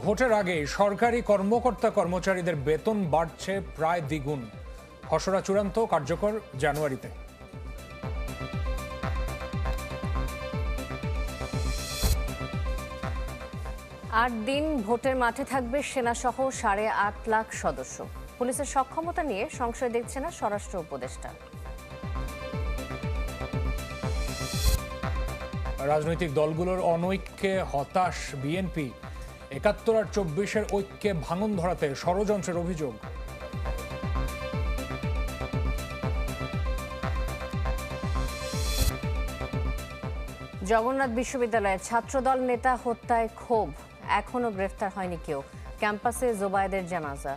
ভোটের আগে সরকারি কর্মকর্তা কর্মচারীদের বেতন বাড়ছে প্রায় দ্বিগুণ। খসড়া চূড়ান্ত, কার্যকর জানুয়ারিতে। আট দিন ভোটের মাঠে থাকবে সেনাসহ 8.5 লাখ সদস্য। পুলিশের সক্ষমতা নিয়ে সংশয় দেখছে না স্বরাষ্ট্র উপদেষ্টা। রাজনৈতিক দলগুলোর অনৈক্যে হতাশ বিএনপি। ৭১ আর ২৪-এর ঐক্যে ভাঙন ধরাতে ষড়যন্ত্রের অভিযোগ। জগন্নাথ বিশ্ববিদ্যালয়ের ছাত্রদল নেতা হত্যায় ক্ষোভ, এখনো গ্রেফতার হয়নি কেউ। ক্যাম্পাসে জোবায়েদের জানাজা।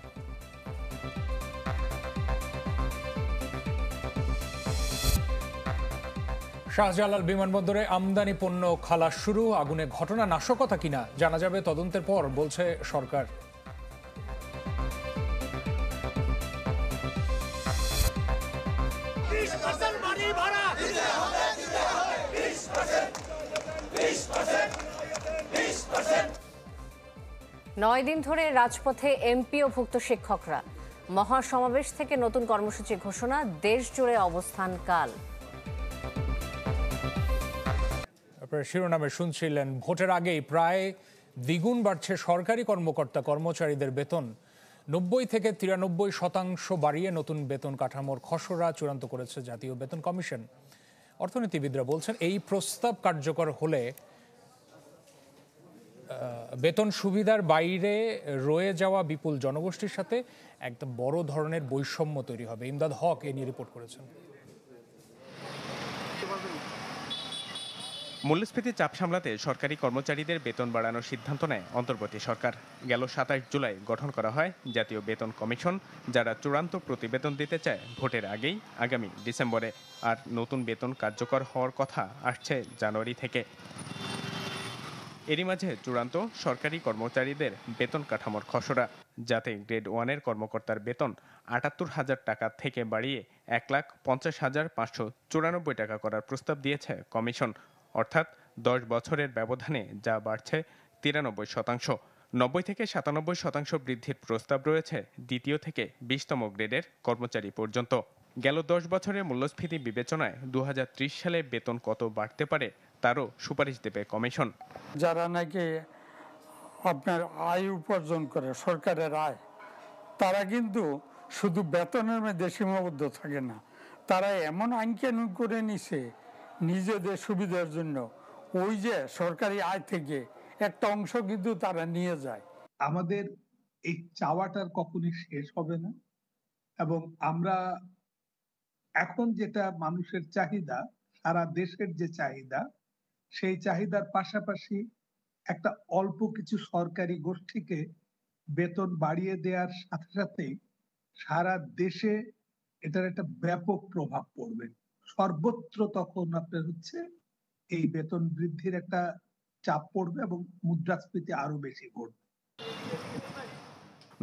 শাহজালাল বিমানবন্দরে আমদানি পণ্য খালাস শুরু। আগুনে ঘটনা নাশকতা কিনা জানা যাবে তদন্তের পর, বলছে সরকার। নয় দিন ধরে রাজপথে এমপি ও ভুক্ত শিক্ষকরা। মহাসমাবেশ থেকে নতুন কর্মসূচি ঘোষণা, দেশ জুড়ে অবস্থান কাল। শিরোনামে শুনছিলেন, ভোটের আগেই প্রায় দ্বিগুণ বাড়ছে সরকারি কর্মকর্তা কর্মচারীদের বেতন। ৯০ থেকে ৯৩% বাড়িয়ে নতুন বেতন কাঠামোর খসড়া চূড়ান্ত করেছে জাতীয় বেতন কমিশন। অর্থনীতিবিদরা বলছেন, এই প্রস্তাব কার্যকর হলে বেতন সুবিধার বাইরে রয়ে যাওয়া বিপুল জনগোষ্ঠীর সাথে একটা বড় ধরনের বৈষম্য তৈরি হবে। ইমদাদ হক এ নিয়ে রিপোর্ট করেছেন। মূল্যস্ফীতির চাপ সামলাতে সরকারি কর্মচারীদের বেতন বাড়ানোর সিদ্ধান্ত নেয় অন্তর্বর্তী সরকার। গেল ২৭ জুলাই গঠন করা হয় জাতীয় বেতন কমিশন, যারা চূড়ান্ত প্রতিবেদন দিতে চায় ভোটের আগেই, আগামী ডিসেম্বরে। আর নতুন বেতন কার্যকর হওয়ার কথা আসছে জানুয়ারি থেকে। এরই মাঝে চূড়ান্ত সরকারি কর্মচারীদের বেতন কাঠামোর খসড়া, যাতে গ্রেড 1-এর কর্মকর্তার বেতন ৭৮,০০০ টাকা থেকে বাড়িয়ে ১,৫০,৫৯৪ টাকা করার প্রস্তাব দিয়েছে কমিশন। অর্থাৎ ১০ বছরের ব্যবধানে যা বাড়ছে ৯৩%। ৯০ থেকে ৯৭% বৃদ্ধির প্রস্তাব রয়েছে দ্বিতীয় থেকে ২০তম গ্রেডের কর্মচারী পর্যন্ত। গেল ১০ বছরের মূল্যস্ফীতি বিবেচনায় ২০৩০ সালে বেতন কত বাড়তে পারে তারও সুপারিশ দেবে কমিশন। যারা নাকি আপনার আয় উপার্জন করে, সরকারের আয়, তারা কিন্তু শুধু বেতনের মধ্যে সীমাবদ্ধ থাকে না, তারা এমন আইন কানুন করে নিছে নিজেদের সুবিধার জন্য। ওই যে সরকারি আয় থেকে একটা অংশ কিন্তু তারা নিয়ে যায়। আমাদের এই চাওয়াটার কখনই শেষ হবে না, এবং আমরা এখন যেটা মানুষের চাহিদা, সারা দেশের যে চাহিদা, সেই চাহিদার পাশাপাশি একটা অল্প কিছু সরকারি গোষ্ঠীকে বেতন বাড়িয়ে দেওয়ার সাথে সাথে সারা দেশে এটার একটা ব্যাপক প্রভাব পড়বে। সর্বত্র তখন আপনার হচ্ছে এই বেতন বৃদ্ধির একটা চাপ পড়বে এবং মুদ্রাস্ফীতি আরো বেশি পড়বে।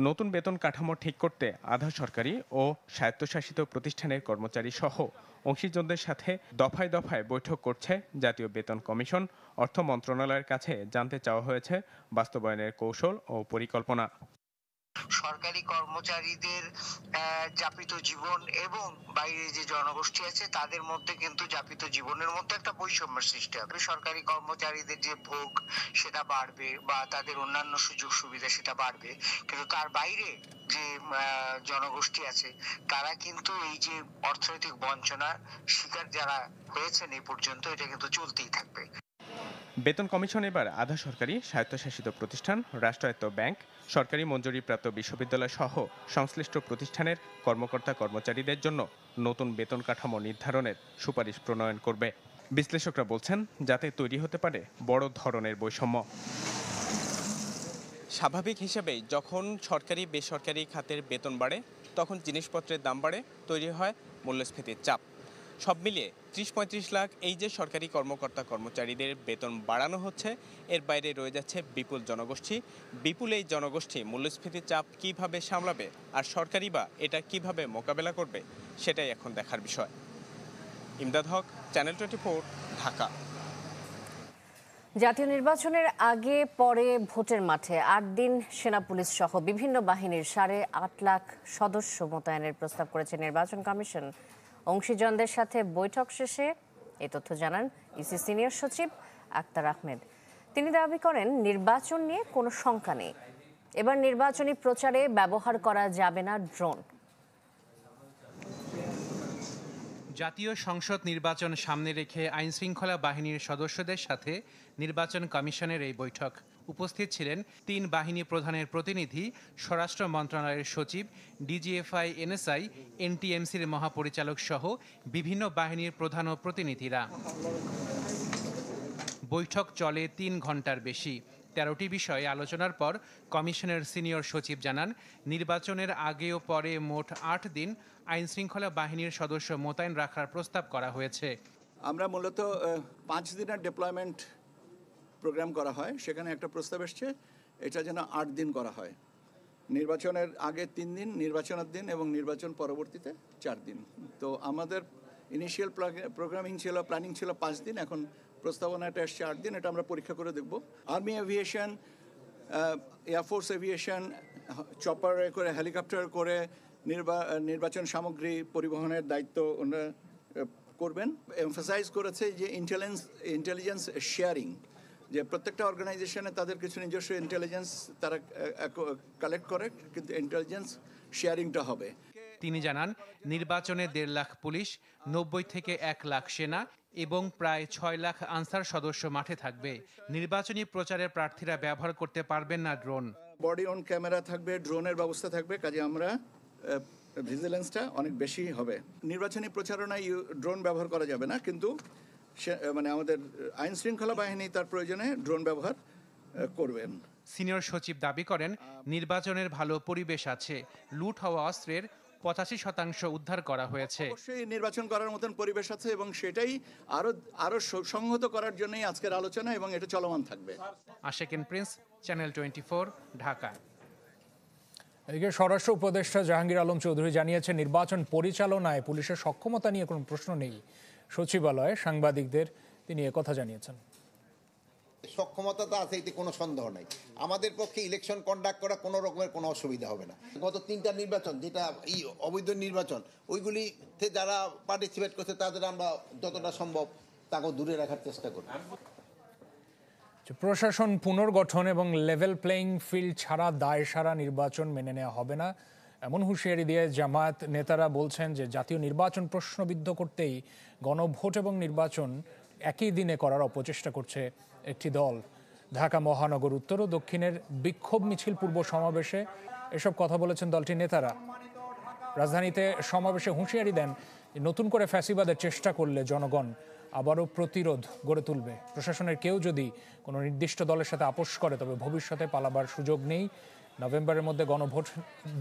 নতুন বেতন কাঠামো ঠিক করতে আধা সরকারি ও স্বায়ত্তশাসিত প্রতিষ্ঠানের কর্মচারী সহ অংশীজনদের সাথে দফায় দফায় বৈঠক করছে জাতীয় বেতন কমিশন। অর্থ মন্ত্রণালয়ের কাছে জানতে চাওয়া হয়েছে বাস্তবায়নের কৌশল ও পরিকল্পনা। সরকারি কর্মচারীদের যাপিত জীবন এবং বাইরে যে জনগোষ্ঠী আছে তাদের মধ্যে কিন্তু যাপিত জীবনের মধ্যে একটা বৈষম্যের সৃষ্টি হবে। সরকারি কর্মচারীদের যে ভোগ সেটা বাড়বে বা তাদের অন্যান্য সুযোগ সুবিধা সেটা বাড়বে, কিন্তু তার বাইরে যে জনগোষ্ঠী আছে তারা কিন্তু এই যে অর্থনৈতিক বঞ্চনার শিকার যারা হয়েছেন এই পর্যন্ত, এটা কিন্তু চলতেই থাকবে। বেতন কমিশন এবার আধা সরকারি, স্বায়ত্তশাসিত প্রতিষ্ঠান, রাষ্ট্রায়ত্ত ব্যাংক, সরকারি মঞ্জুরিপ্রাপ্ত বিশ্ববিদ্যালয় সহ সংশ্লিষ্ট প্রতিষ্ঠানের কর্মকর্তা কর্মচারীদের জন্য নতুন বেতন কাঠামো নির্ধারণের সুপারিশ প্রণয়ন করবে। বিশ্লেষকরা বলছেন, যাতে তৈরি হতে পারে বড় ধরনের বৈষম্য। স্বাভাবিক হিসেবেই যখন সরকারি বেসরকারি খাতের বেতন বাড়ে, তখন জিনিসপত্রের দাম বাড়ে, তৈরি হয় মূল্যস্ফীতির চাপ। সব মিলিয়ে ৩০-৩৫ লাখ এই যে সরকারি কর্মকর্তা কর্মচারীদের বেতন বাড়ানো হচ্ছে, এর বাইরে রয়ে যাচ্ছে বিপুল জনগোষ্ঠী। বিপুল এই জনগোষ্ঠী মূল্যস্ফীতির চাপ কিভাবে সামলাবে, আর সরকারি বা এটা কিভাবে মোকাবেলা করবে, সেটাই এখন দেখার বিষয়। ইমদাদ হক, চ্যানেল 24, ঢাকা। জাতীয় নির্বাচনের আগে পরে ভোটের মাঠে ৮ দিন সেনা পুলিশ সহ বিভিন্ন বাহিনীর ৮.৫ লাখ সদস্য মোতায়েনের প্রস্তাব করেছে নির্বাচন কমিশন। অংশীজনদের সাথে বৈঠক শেষে এ তথ্য জানান ইসি সিনিয়র সচিব আক্তার আহমেদ। তিনি দাবি করেন, নির্বাচন নিয়ে কোনো শঙ্কা নেই। এবার নির্বাচনী প্রচারে ব্যবহার করা যাবে না ড্রোন। জাতীয় সংসদ নির্বাচন সামনে রেখে আইনশৃঙ্খলা বাহিনীর সদস্যদের সাথে নির্বাচন কমিশনের এই বৈঠক। উপস্থিত ছিলেন ৩ বাহিনী প্রধানের প্রতিনিধি, স্বরাষ্ট্র মন্ত্রণালয়ের সচিব, ডিজিএফআই, এনএসআই, এনটিএমসির মহাপরিচালক সহ বিভিন্ন বাহিনীর প্রধান ও প্রতিনিধিরা। বৈঠক চলে ৩ ঘন্টার বেশি। ১৩টি বিষয়ে আলোচনার পর কমিশনের সিনিয়র সচিব জানান, নির্বাচনের আগে ও পরে মোট ৮ দিন আইনশৃঙ্খলা বাহিনীর সদস্য মোতায়েন রাখার প্রস্তাব করা হয়েছে। আমরা মূলত 5 দিনের ডিপ্লয়মেন্ট প্রোগ্রাম করা হয়, সেখানে একটা প্রস্তাব এসছে এটা যেন 8 দিন করা হয়। নির্বাচনের আগে 3 দিন, নির্বাচনের দিন এবং নির্বাচন পরবর্তীতে 4 দিন। তো আমাদের ইনিশিয়াল প্রোগ্রামিং ছিল, প্ল্যানিং ছিল 5 দিন, এখন প্রস্তাবনাটা এসছে 8 দিন। এটা আমরা পরীক্ষা করে দেখব। Army aviation, air force aviation, chopper করে, হেলিকপ্টার করে নির্বাচন সামগ্রী পরিবহনের দায়িত্ব ওনারা করবেন। এমফাসাইজ করেছে যে ইন্টেলিজেন্স শেয়ারিং, যে প্রত্যেকটা অর্গানাইজেশনে তাদের কিছু নিজস্ব ইন্টেলিজেন্স তারা কালেক্ট করে, কিন্তু ইন্টেলিজেন্স শেয়ারিংটা হবে। তিনি জানান, নির্বাচনে ১.৫ লাখ পুলিশ, ৯০ থেকে ১ লাখ সেনা এবং প্রায় ৬ লাখ আনসার সদস্য মাঠে থাকবে। নির্বাচনী প্রচারে প্রার্থীরা ব্যবহার করতে পারবেন না ড্রোন। বডি অন ক্যামেরা থাকবে, ড্রোনের ব্যবস্থা থাকবে, কাজে আমরা ভিজিলেন্সটা অনেক বেশি হবে। নির্বাচনী প্রচারণায় ড্রোন ব্যবহার করা যাবে না, কিন্তু মানে আমাদের আইন শৃঙ্খলা বাহিনী তার প্রয়োজনে ড্রোন ব্যবহার করবেন। সিনিয়র সচিব দাবি করেন, নির্বাচনের ভালো পরিবেশ আছে। লুট হওয়া অস্ত্রের ৮৫% উদ্ধার করা হয়েছে। অবশ্যই নির্বাচন করার মতন পরিবেশ আছে এবং সেটাই আরো সংহত করার জন্যই আজকের আলোচনা এবং এটা চলমান থাকবে। আশেকিন প্রিন্স, চ্যানেল 24, ঢাকা। এদিকে স্বরাষ্ট্র উপদেষ্টা জাহাঙ্গীর আলম চৌধুরী জানিয়েছেন, নির্বাচন পরিচালনায় পুলিশের সক্ষমতা নিয়ে কোনো প্রশ্ন নেই। সচিবালয়ে সাংবাদিকদের তিনি একথা জানিয়েছেন। সক্ষমতা তো আছে, এতে কোনো সন্দেহ নাই। আমাদের পক্ষে ইলেকশন কন্ডাক্ট করা কোনো রকমের কোনো অসুবিধা হবে না। গত 3টা নির্বাচন, যেটা এই অবৈধ নির্বাচন, ওইগুলিতে যারা পার্টিসিপেট করছে তাদের আমরা যতটা সম্ভব তাকে দূরে রাখার চেষ্টা করি। প্রশাসন পুনর্গঠন এবং লেভেল প্লেইং ফিল্ড ছাড়া দায় সারা নির্বাচন মেনে নেওয়া হবে না, এমন হুঁশিয়ারি দিয়ে জামায়াত নেতারা বলছেন যে জাতীয় নির্বাচন প্রশ্নবিদ্ধ করতেই গণভোট এবং নির্বাচন একই দিনে করার অপচেষ্টা করছে একটি দল। ঢাকা মহানগর উত্তর ও দক্ষিণের বিক্ষোভ মিছিল পূর্ব সমাবেশে এসব কথা বলেছেন দলটির নেতারা। রাজধানীতে সমাবেশে হুঁশিয়ারি দেন, নতুন করে ফ্যাসিবাদের চেষ্টা করলে জনগণ আবারও প্রতিরোধ গড়ে তুলবে। প্রশাসনের কেউ যদি কোনো নির্দিষ্ট দলের সাথে আপোষ করে তবে ভবিষ্যতে পালাবার সুযোগ নেই। নভেম্বরের মধ্যে গণভোট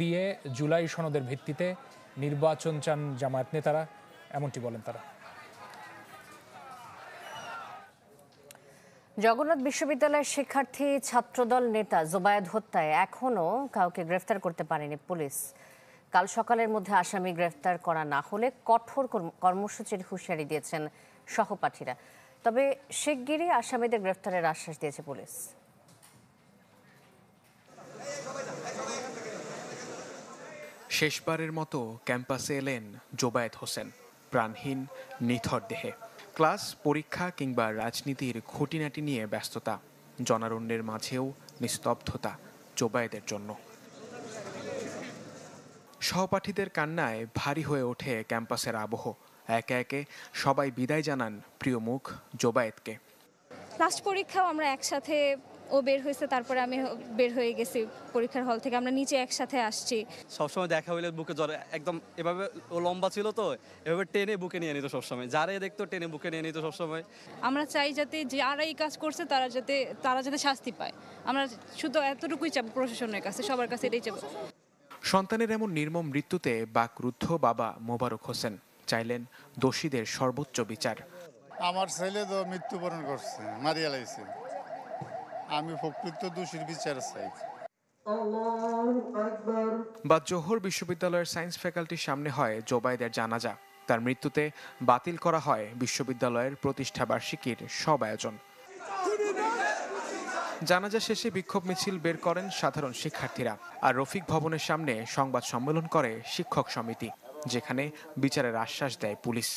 দিয়ে জুলাই সনদের ভিত্তিতে নির্বাচন চান জামায়াত নেতারা, এমনটি বলেন তারা। জগন্নাথ বিশ্ববিদ্যালয়ের শিক্ষার্থী ছাত্রদল নেতা জোবায়েদ হত্যায় এখনও কাউকে গ্রেফতার করতে পারেনি পুলিশ। কাল সকালের মধ্যে আসামি গ্রেফতার করা না হলে কঠোর কর্মসূচির হুঁশিয়ারি দিয়েছেন সহপাঠীরা। তবে শিগগিরই আসামিদের গ্রেফতারের আশ্বাস দিয়েছে পুলিশ। শেষবারের মতো ক্যাম্পাসে এলেন জোবায়েদ হোসেন, প্রাণহীন নিথর দেহে। ক্লাস, পরীক্ষা কিংবা রাজনীতির খুঁটিনাটি নিয়ে ব্যস্ততা, জনারণ্যের মাঝেও নিস্তব্ধতা জোবায়েদের জন্য। সহপাঠীদের কান্নায় ভারী হয়ে ওঠে ক্যাম্পাসের আবহ। একে একে সবাই বিদায় জানান প্রিয় মুখ জোবায়েদকে। লাস্ট পরীক্ষাও আমরা একসাথে, ও বের হয়েছে, তারপরে আমি বের হয়ে গেছি পরীক্ষার হল থেকে, আমরা নিচে একসাথে আসছি। সবসময় দেখা হইলে বুকে জ্বর একদম, এভাবে ও লম্বা ছিল তো এভাবে টেনে বুকে নিয়ে নিত সবসময়, যারে দেখতো টেনে বুকে নিয়ে নিত সবসময়। আমরা চাই যাতে যারা এই কাজ করছে তারা যাতে শাস্তি পায়। আমরা শুধু এতটুকুই চাবো প্রশাসনের কাছে, সবার কাছে এটাই চাবো। সন্তানের এমন নির্মম মৃত্যুতে বাকরুদ্ধ বাবা মোবারক হোসেন চাইলেন দোষীদের সর্বোচ্চ বিচার। আমার ছেলে তো মৃত্যুবরণ করছে, মারিয়া লাইছে, আমি প্রকৃত দোষীর বিচার চাই। বাদ জোহর বিশ্ববিদ্যালয়ের সায়েন্স ফ্যাকাল্টির সামনে হয় জোবায়েদের জানাজা। তার মৃত্যুতে বাতিল করা হয় বিশ্ববিদ্যালয়ের প্রতিষ্ঠাবার্ষিকীর সব আয়োজন। জানাজা শেষে বিক্ষোভ মিছিল বের করেন সাধারণ শিক্ষার্থীরা। আর রফিক ভবনের সামনে সংবাদ সম্মেলন করে শিক্ষক সমিতি, যেখানে বিচারের আশ্বাস দেয় পুলিশ।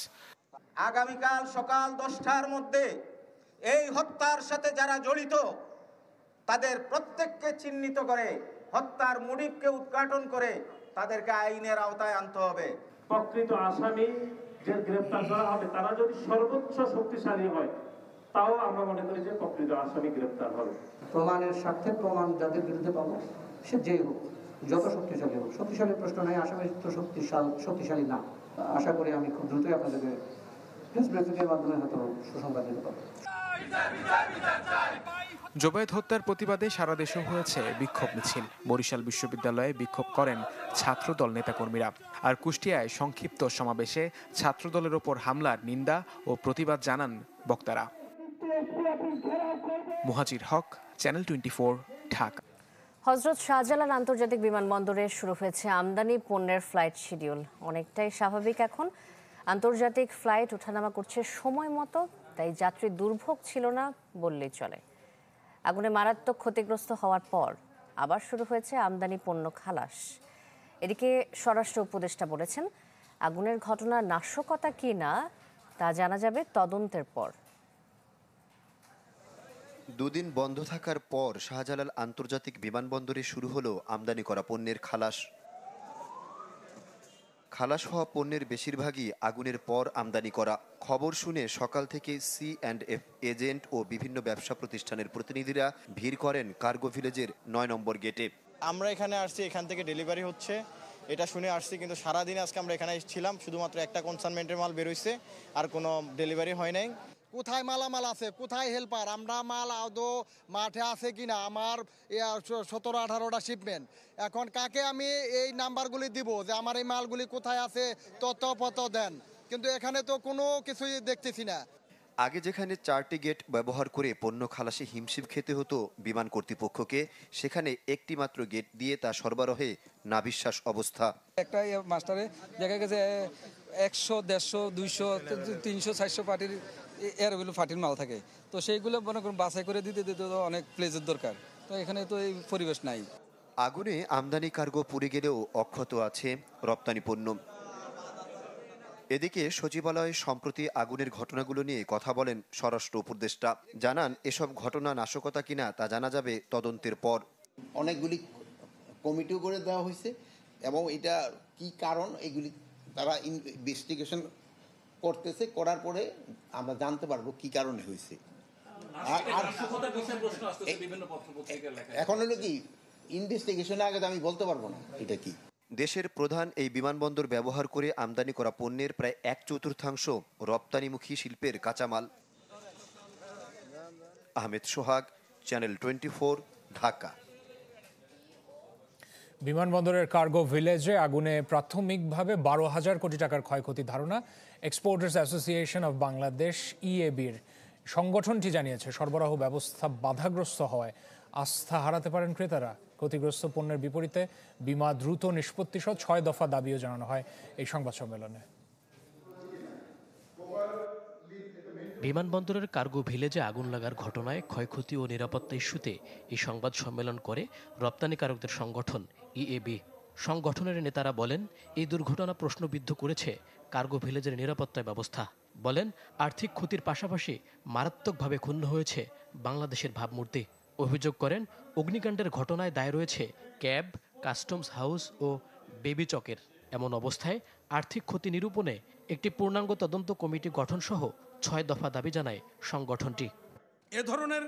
আগামীকাল সকাল 10টার মধ্যে এই হত্যার সাথে যারা জড়িত তাদের প্রত্যেককে চিহ্নিত করে হত্যার মোটিভকে উদ্ঘাটন করে তাদেরকে আইনের আওতায় আনতে হবে। প্রকৃত আসামি যে গ্রেফতার করা হবে তারা যদি সর্বোচ্চ শক্তিশালী হয় তাও আমরা মনে করি যে প্রকৃত আসামি গ্রেফতার হবে। প্রমাণের স্বার্থে প্রমাণ যাদের বিরুদ্ধে পাবো সে যেই হোক, যত শক্তিশালী হোক, শক্তিশালী প্রশ্ন নাই, আসামি তো শক্তিশালী না। আশা করি আমি খুব দ্রুতই আপনাদেরকে প্রেস ব্রিফিংয়ের মাধ্যমে হয়তো সুসংবাদ দিতে পারবো। জোবায়েদ হত্যার প্রতিবাদে সারা দেশে হয়েছে বিক্ষোভ মিছিল। বরিশাল বিশ্ববিদ্যালয়ে বিক্ষোভ করেন ছাত্রদল নেতাকর্মীরা। আর কুষ্টিয়ায় সংক্ষিপ্ত সমাবেশে ছাত্রদলের ওপর হামলার নিন্দা ও প্রতিবাদ জানান বক্তারা। মুহাজির হক, চ্যানেল 24, ঢাকা। হযরত শাহজালাল আন্তর্জাতিক বিমানবন্দরে শুরু হয়েছে আমদানি পণ্যের ফ্লাইট শিডিউল। অনেকটাই স্বাভাবিক এখন। আন্তর্জাতিক ফ্লাইট ওঠানামা করছে সময় মতো, তাই যাত্রী দুর্ভোগ ছিল না বললেই চলে। আগুনে মারাত্মক ক্ষতিগ্রস্ত হওয়ার পর আবার শুরু হয়েছে আমদানি পণ্য খালাস। এদিকে স্বরাষ্ট্র উপদেষ্টা বলেছেন, আগুনের ঘটনা নাশকতা কি না তা জানা যাবে তদন্তের পর। দুদিন বন্ধ থাকার পর শাহজালাল আন্তর্জাতিক বিমানবন্দরে শুরু হলো আমদানি করা পণ্যের খালাস। খালাস হওয়া পণ্যের বেশিরভাগই আগুনের পর আমদানি করা। খবর শুনে সকাল থেকে C&F এজেন্ট ও বিভিন্ন ব্যবসা প্রতিষ্ঠানের প্রতিনিধিরা ভিড় করেন কার্গো ভিলেজের 9 নম্বর গেটে। আমরা এখানে আসছি, এখান থেকে ডেলিভারি হচ্ছে এটা শুনে আসছি, কিন্তু সারাদিন আজকে আমরা এখানে ছিলাম, শুধুমাত্র একটা কনসাইনমেন্টের মাল বেরোইছে, আর কোনো ডেলিভারি হয় নাই। কোথায় মালামাল আছে, কোথায় হেল্পার, আমরা মাল আদৌ মাঠে আছে কিনা, আমার 17-18টা শিপমেন্ট, এখন কাকে আমি এই নাম্বারগুলি দিব যে আমার এই মালগুলি কোথায় আছে তথ্যপত্র দেন, কিন্তু এখানে তো কোনো কিছুই দেখতেছি না। আগে যেখানে 4টি গেট ব্যবহার করে পণ্য খালাসে হিমশিম খেতে হতো বিমান কর্তৃপক্ষকে, সেখানে একটি মাত্র গেট দিয়ে তা সরবরাহে নাভিশ্বাস অবস্থা। একটা মাস্টারে দেখা গেছে 100, 150, 200, 300, 400 পার্টির এরগুলো ফাটির মাল থাকে, তো সেইগুলো মনে করুন বাছাই করে দিতে দিতে তো অনেক প্লেসের দরকার, তো এখানে তো এই পরিবেশ নাই। আগুনে আমদানি কার্গো পুড়ে গেলেও অক্ষত আছে রপ্তানি পণ্য। এদিকে সচিবালয়ে সম্প্রতি আগুনের ঘটনাগুলো নিয়ে কথা বলেন স্বরাষ্ট্র উপদেষ্টা। জানান, এসব ঘটনা নাশকতা কিনা তা জানা যাবে তদন্তের পর। অনেকগুলি কমিটিও করে দেওয়া হয়েছে এবং এটা কি কারণ এগুলি তারা ইনভেস্টিগেশন করতেছে, করার পরে আমরা জানতে পারবো কি কারণে হয়েছে। এখন হলো কি ইনভেস্টিগেশনের আগে আমি বলতে পারবো না এটা কি। দেশের প্রধান এই বিমানবন্দর ব্যবহার করে আমদানি করা পণ্যের প্রায় 1/4 রপ্তানিমুখী শিল্পের কাঁচামাল। আহমেদ সোহাগ, চ্যানেল 24, ঢাকা। বিমানবন্দরের কার্গো ভিলেজে আগুনে প্রাথমিকভাবে 12,000 কোটি টাকার ক্ষয়ক্ষতির ধারণা এক্সপোর্টার্স অ্যাসোসিয়েশন অব বাংলাদেশ EABর। সংগঠনটি জানিয়েছে, সরবরাহ ব্যবস্থা বাধাগ্রস্ত হওয়ায় আস্থা হারাতে পারেন ক্রেতারা। ক্ষতিগ্রস্ত পণ্যের বিপরীতে বীমা দ্রুত নিষ্পত্তি সহ 6 দফা দাবিও জানানো হয় এই সংবাদ সম্মেলনে। বিমানবন্দরের কার্গো ভিলেজে আগুন লাগার ঘটনায় ক্ষয়ক্ষতি ও নিরাপত্তা ইস্যুতে এই সংবাদ সম্মেলন করে রপ্তানিকারকদের সংগঠন EAB। সংগঠনের নেতারা বলেন, এই দুর্ঘটনা প্রশ্নবিদ্ধ করেছে কার্গো ভিলেজের নিরাপত্তা ব্যবস্থা। বলেন, আর্থিক ক্ষতির পাশাপাশি মারাত্মকভাবে ক্ষুণ্ণ হয়েছে বাংলাদেশের ভাবমূর্তি। অভিযোগ করেন, অগ্নিকাণ্ডের ঘটনায় দায় রয়েছে ক্যাব, কাস্টমস হাউস ও বেবি চকের। এমন অবস্থায় আর্থিক ক্ষতি নিরূপণে একটি পূর্ণাঙ্গ তদন্ত কমিটি গঠনসহ 6 দফা দাবি জানায় সংগঠনটি। এ ধরনের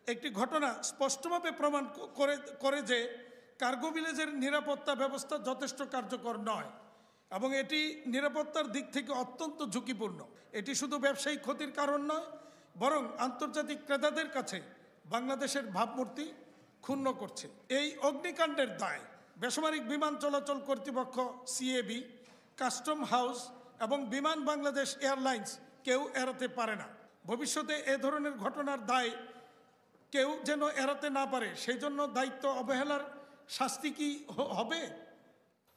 একটি ঘটনা স্পষ্টভাবে প্রমাণ করে যে কার্গো ভিলেজের নিরাপত্তা ব্যবস্থা যথেষ্ট কার্যকর নয় এবং এটি নিরাপত্তার দিক থেকে অত্যন্ত ঝুঁকিপূর্ণ। এটি শুধু ব্যবসায়িক ক্ষতির কারণ নয়, বরং আন্তর্জাতিক ক্রেতাদের কাছে বাংলাদেশের ভাবমূর্তি ক্ষুণ্ণ করছে। এই অগ্নিকাণ্ডের দায় বেসামরিক বিমান চলাচল কর্তৃপক্ষ CAB, কাস্টম হাউস এবং বিমান বাংলাদেশ এয়ারলাইন্স কেউ এড়াতে পারে না। ভবিষ্যতে এ ধরনের ঘটনার দায় কেউ যেন এড়াতে না পারে, সেই জন্য দায়িত্ব অবহেলার শাস্তি কি হবে?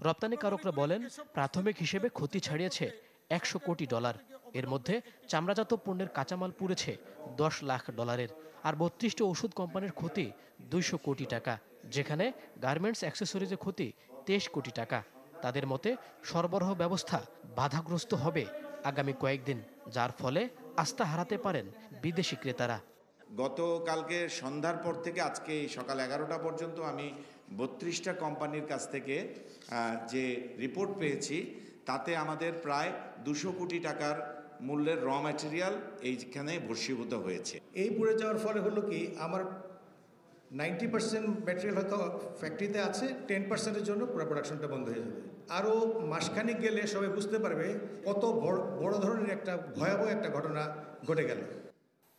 রপ্তানিকারকরা বলেন, প্রাথমিক হিসেবে ক্ষতি ছাড়িয়েছে $100 কোটি। এর মধ্যে চামড়াজাত পণ্যের কাঁচামাল পুড়েছে $10 লাখ। আর 32টি ওষুধ কোম্পানির ক্ষতি 200 কোটি টাকা, যেখানে গার্মেন্টস অ্যাক্সেসরিজের ক্ষতি 23 কোটি টাকা। তাদের মতে সরবরাহ ব্যবস্থা বাধাগ্রস্ত হবে আগামী কয়েকদিন, যার ফলে আস্থা হারাতে পারেন বিদেশি ক্রেতারা। গতকালকে সন্ধ্যার পর থেকে আজকে সকাল 11টা পর্যন্ত আমি 32টা কোম্পানির কাছ থেকে যে রিপোর্ট পেয়েছি, তাতে আমাদের প্রায় 200 কোটি টাকার মূল্যের র ম্যাটেরিয়াল এইখানে ভস্মীভূত হয়েছে। এই পড়ে যাওয়ার ফলে হলো কি, আমার 90% ম্যাটেরিয়াল হয়তো ফ্যাক্টরিতে আছে, 10%-এর জন্য পুরো প্রোডাকশনটা বন্ধ হয়ে যাবে। আরও মাসখানেক গেলে সবাই বুঝতে পারবে কত বড় ধরনের একটা ভয়াবহ একটা ঘটনা ঘটে গেল।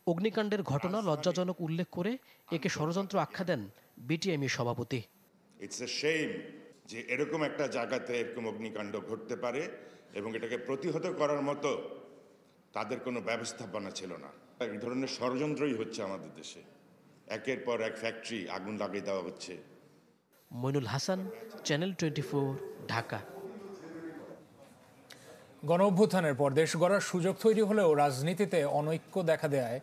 অগ্নিকাণ্ডের ঘটনা লজ্জাজনক উল্লেখ করে একে ষড়যন্ত্র আখ্যা দেন বিটিএমই সভাপতি। ইটস এ শেম যে এরকম একটা জায়গাতে এরকম অগ্নিকাণ্ড ঘটতে পারে এবং এটাকে প্রতিহত করার মতো তাদের কোনো ব্যবস্থাপনা ছিল না। এক ধরনের ষড়যন্ত্রই হচ্ছে আমাদের দেশে, একের পর এক ফ্যাক্টরি আগুন লাগিয়ে দেওয়া হচ্ছে। মইনুল হাসান, চ্যানেল 24, ঢাকা। গণঅভ্যুত্থানের পর দেশ গড়ার সুযোগ তৈরি হলেও রাজনীতিতে অনৈক্য দেখা দেয়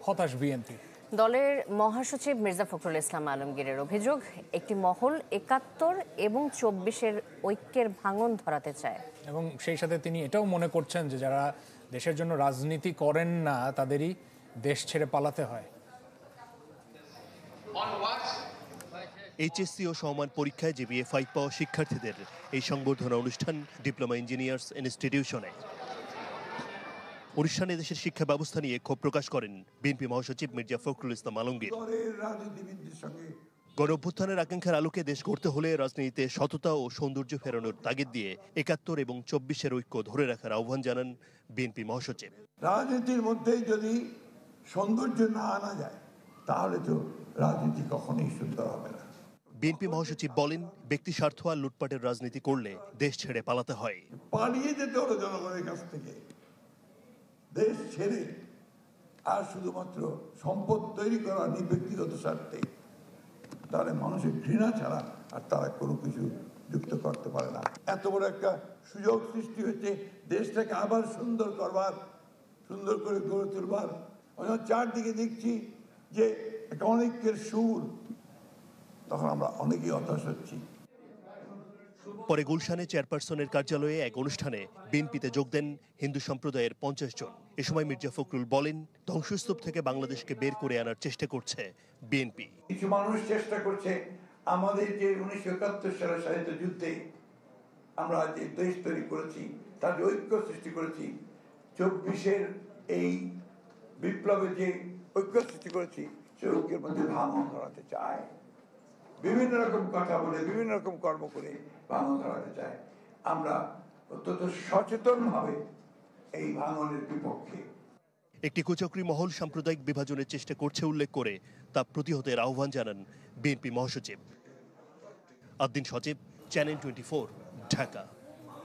হতাশ বিএনপি। দলের মহাসচিব মির্জা ফখরুল ইসলাম আলমগীরের অভিযোগ, একটি মহল 71 এবং 24-এর ঐক্যের ভাঙন ধরাতে চায় এবং সেই সাথে তিনি এটাও মনে করছেন যে যারা দেশের জন্য রাজনীতি করেন না তাদেরই দেশ ছেড়ে পালাতে হয়। এইচএসসি ও সমমান পরীক্ষায় জিপিএ-5 পাওয়া শিক্ষার্থীদের এই সংবর্ধনা অনুষ্ঠান ডিপ্লোমা ইঞ্জিনিয়ার্স ইনস্টিটিউশনে। অনুষ্ঠানে দেশের শিক্ষা ব্যবস্থা নিয়ে ক্ষোভ প্রকাশ করেন বিএনপি মহাসচিব মির্জা ফখরুল ইসলাম আলমগীর। গণঅভ্যুত্থানের আকাঙ্ক্ষার আলোকে দেশ গড়তে হলে রাজনীতিতে সততা ও সৌন্দর্য ফেরানোর তাগিদ দিয়ে 71 এবং 24-এর ঐক্য ধরে রাখার আহ্বান জানান বিএনপি মহাসচিব। রাজনীতির মধ্যে যদি সৌন্দর্য না আনা যায় তাহলে তো রাজনীতি কখনোই সুন্দর হবে না। বিএনপি মহাসচিব বলেন, ব্যক্তি স্বার্থ আর লুটপাটের রাজনীতি করলে দেশ ছেড়ে পালাতে হয়। পালিয়ে যেতে হলো জনগণের কাছ থেকে, দেশ ছেড়ে, আর শুধুমাত্র সম্পদ তৈরি করা ব্যক্তিগত স্বার্থে, তাহলে মানুষের ঘৃণা ছাড়া আর তারা কোনো কিছু যুক্ত করতে পারে না। এত বড় একটা সুযোগ সৃষ্টি হয়েছে দেশটাকে আবার সুন্দর করবার, সুন্দর করে গড়ে তুলবার। চারদিকে দেখছি যে একটা অনেকের সুর, তখন আমরা অনেকেই হতাশ হচ্ছি। পরে গুলশানে চেয়ারপারসনের কার্যালয়ে এক অনুষ্ঠানে বিএনপিতে যোগ দেন হিন্দু সম্প্রদায়ের 50 জন। এ সময় মির্জা ফখরুল বলেন, ধ্বংসস্তূপ থেকে বাংলাদেশকে বের করে আনার চেষ্টা করছে বিএনপি। কিছু মানুষ চেষ্টা করছে আমাদের যে 1971 সালের স্বাধীনতা যুদ্ধে আমরা যে দেশ তৈরি করেছি, তার যে ঐক্য সৃষ্টি করেছি, 24-এর এই বিপ্লবে যে ঐক্য সৃষ্টি করেছি, সে ঐক্যের মধ্যে ভাঙন ধরাতে চায়। বিভিন্ন রকম কথা বলে, বিভিন্ন রকম কর্ম করে ভাঙন ধরাতে চায়। আমরা অত্যন্ত সচেতনভাবে এই ভাঙনের বিপক্ষে। একটি কুচক্রী মহল সাম্প্রদায়িক বিভাজনের চেষ্টা করছে উল্লেখ করে তা প্রতিহতের আহ্বান জানান বিএনপি মহাসচিব। আদ্দিন সচিব, চ্যানেল 24, ঢাকা।